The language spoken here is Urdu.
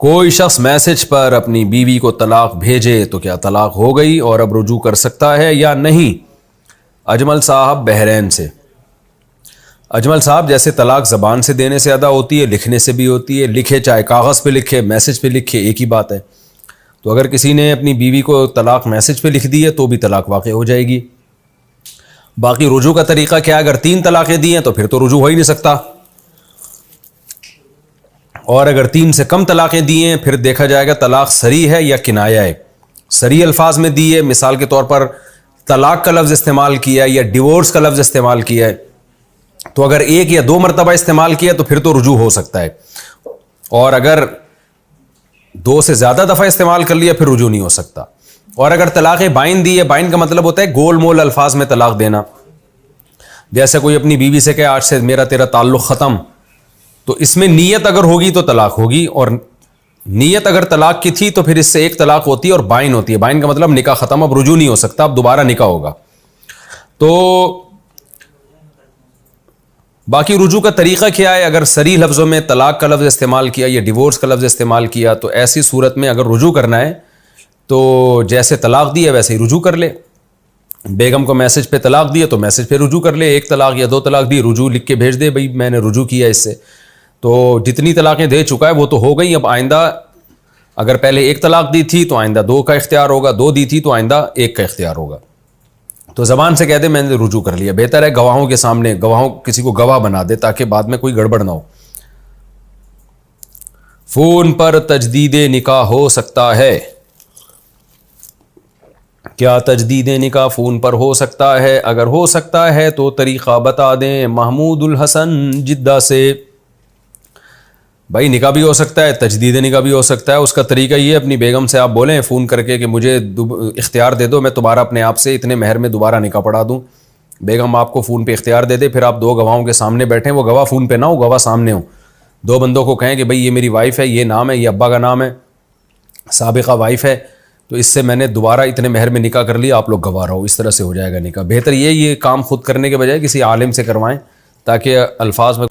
کوئی شخص میسج پر اپنی بیوی کو طلاق بھیجے تو کیا طلاق ہو گئی اور اب رجوع کر سکتا ہے یا نہیں؟ اجمل صاحب بحرین سے۔ اجمل صاحب، جیسے طلاق زبان سے دینے سے ادا ہوتی ہے، لکھنے سے بھی ہوتی ہے۔ لکھے چاہے کاغذ پہ لکھے، میسج پہ لکھے، ایک ہی بات ہے۔ تو اگر کسی نے اپنی بیوی کو طلاق میسج پہ لکھ دی ہے تو بھی طلاق واقع ہو جائے گی۔ باقی رجوع کا طریقہ کیا؟ اگر 3 طلاقیں دی ہیں تو پھر تو رجوع ہو ہی نہیں سکتا، اور اگر 3 سے کم طلاقیں دی ہیں پھر دیکھا جائے گا طلاق صریح ہے یا کنایہ ہے۔ صریح الفاظ میں دی ہے، مثال کے طور پر طلاق کا لفظ استعمال کیا ہے یا ڈیورس کا لفظ استعمال کیا ہے، تو اگر 1 یا 2 مرتبہ استعمال کیا تو پھر تو رجوع ہو سکتا ہے، اور اگر 2 سے زیادہ دفعہ استعمال کر لیا پھر رجوع نہیں ہو سکتا۔ اور اگر طلاق بائن دی ہے، بائن کا مطلب ہوتا ہے گول مول الفاظ میں طلاق دینا، جیسے کوئی اپنی بیوی سے کہ آج سے میرا تیرا تعلق ختم، تو اس میں نیت اگر ہوگی تو طلاق ہوگی، اور نیت اگر طلاق کی تھی تو پھر اس سے 1 طلاق ہوتی ہے اور بائن ہوتی ہے۔ بائن کا مطلب نکاح ختم، اب رجوع نہیں ہو سکتا، اب دوبارہ نکاح ہوگا۔ تو باقی رجوع کا طریقہ کیا ہے؟ اگر صریح لفظوں میں طلاق کا لفظ استعمال کیا یا ڈیورس کا لفظ استعمال کیا تو ایسی صورت میں اگر رجوع کرنا ہے تو جیسے طلاق دی ہے ویسے ہی رجوع کر لے۔ بیگم کو میسج پہ طلاق دی ہے تو میسج پہ رجوع کر لے، 1 طلاق یا 2 طلاق دی، رجوع لکھ کے بھیج دے، بھئی میں نے رجوع کیا اس سے۔ تو جتنی طلاقیں دے چکا ہے وہ تو ہو گئی، اب آئندہ اگر پہلے 1 طلاق دی تھی تو آئندہ 2 کا اختیار ہوگا، 2 دی تھی تو آئندہ 1 کا اختیار ہوگا۔ تو زبان سے کہہ دے میں نے رجوع کر لیا، بہتر ہے گواہوں کے سامنے، کسی کو گواہ بنا دے تاکہ بعد میں کوئی گڑبڑ نہ ہو۔ فون پر تجدید نکاح ہو سکتا ہے؟ کیا تجدید نکاح فون پر ہو سکتا ہے؟ اگر ہو سکتا ہے تو طریقہ بتا دیں۔ محمود الحسن جدہ سے۔ بھائی نکاح بھی ہو سکتا ہے، تجدید نکاح بھی ہو سکتا ہے۔ اس کا طریقہ یہ ہے، اپنی بیگم سے آپ بولیں فون کر کے کہ مجھے اختیار دے دو، میں تمہارا اپنے آپ سے اتنے مہر میں دوبارہ نکاح پڑھا دوں۔ بیگم آپ کو فون پہ اختیار دے دے، پھر آپ 2 گواہوں کے سامنے بیٹھیں، وہ گواہ فون پہ نہ ہو، گواہ سامنے ہو۔ 2 بندوں کو کہیں کہ بھئی یہ میری وائف ہے، یہ نام ہے، یہ ابا کا نام ہے، سابقہ وائف ہے، تو اس سے میں نے دوبارہ اتنے مہر میں نکاح کر لیا، آپ لوگ گواہ رہو، اس طرح سے ہو جائے گا نکاح۔ بہتر یہ کام خود کرنے کے بجائے کسی عالم سے کروائیں تاکہ الفاظ میں